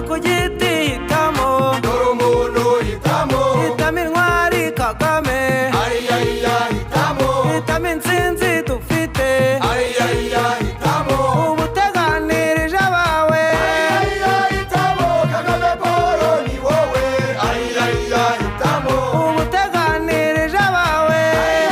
ku giti hitamo, dore umuntu hitamo, hitamo intwari Kagame, ayaya hitamo, hitamo intsinzi dufite, ayaya hitamo, ubuteganirije abawe, ayaya hitamo, Kagame Paul ni wowe, ayaya hitamo, ubuteganirije abawe,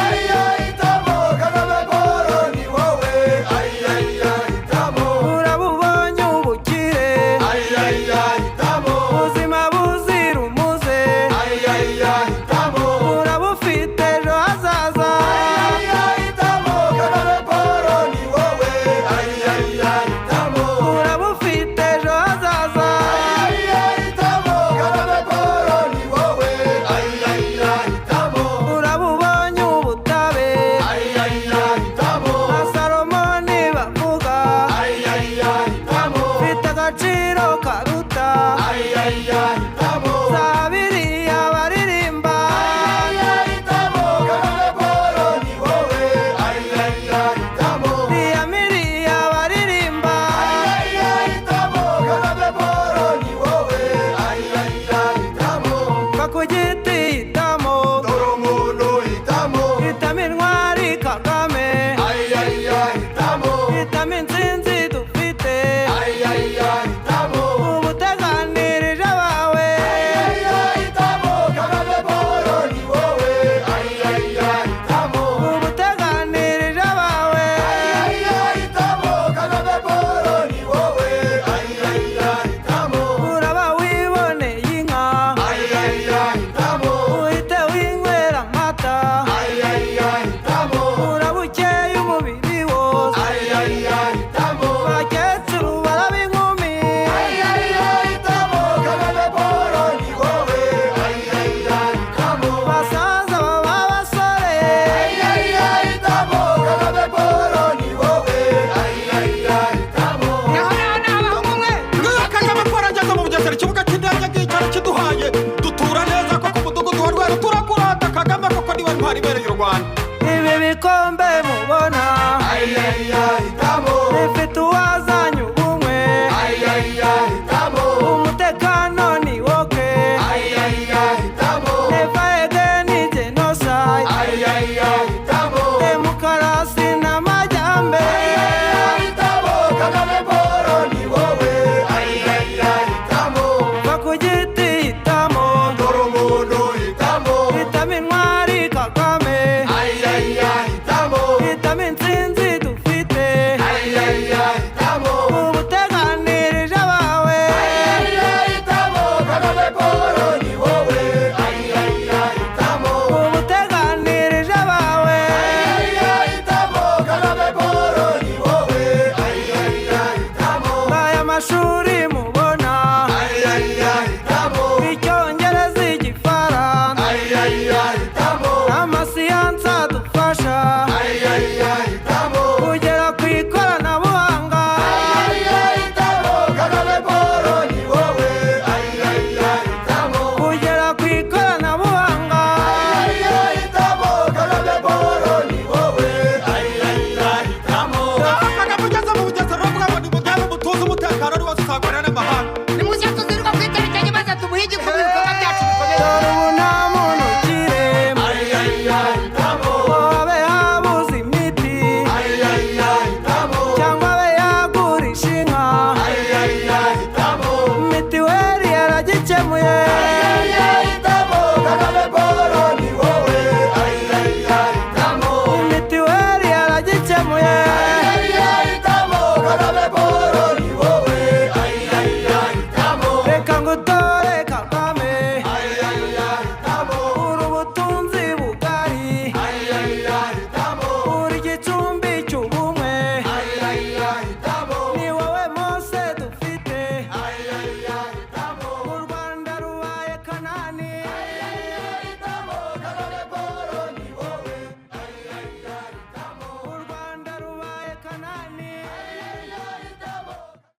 ayaya hitamo, Kagame Paul ni wowe, ayaya hitamo, urabubonye ubukire, ayaya hitamo, ubuzima buzira umuze, ayaya hitamo, urabufite ejo hazaza, ayaya hitamo, Kagame Paul ni wowe, ayaya hitamo, urabufite ejo hazaza, ayaya hitamo, Kagame Paul ni wowe, ayaya hitamo, urabubonye ubutabera, ayaya hitamo, na Salomoni bavuga, ayaya hitamo, bifite agaciro karuta ayaya hitamo, za biriya baririmba, ayaya hitamo, Kagame Paul ni wowe, ayaya hitamo, biriya miriya baririmba, ayaya hitamo, Kagame Paul ni wowe, ayaya hitamo, va ku giti hitamo, dore umuntu hitamo, hitamo intwari Kagame, ayaya hitamo, hitamo intsinzi dufite, ayaya hitamo, ubuteganirije abawe, ayaya hitamo, Kagame Paul ni wowe, ayaya hitamo, ubuteganirije abawe, ayaya hitamo, Kagame Paul ni wowe, ayaya hitamo, uraba wiboneye inka, ayaya hitamo, uhite winywera amata, ayaya hitamo, uraba ukeye umubiri wose, ayaya hitamo, abakecuru baraba inkumi, ayaya hitamo, Kagame Paul ni wowe, ayaya hitamo, basaza baba abasore, ayaya hitamo, Kagame Paul ni wowe, ayaya hitamo, abahungu mwe, Ngiyo Kagame Paul ageze mu Bugesera, ikibuga cy'indege ngicara kiduhaye, dutura neza ko ku mudugudu wa Rweru turakurata. Kagame koko niwe ntwari ibereye u Rwanda. ibi bikombe mubona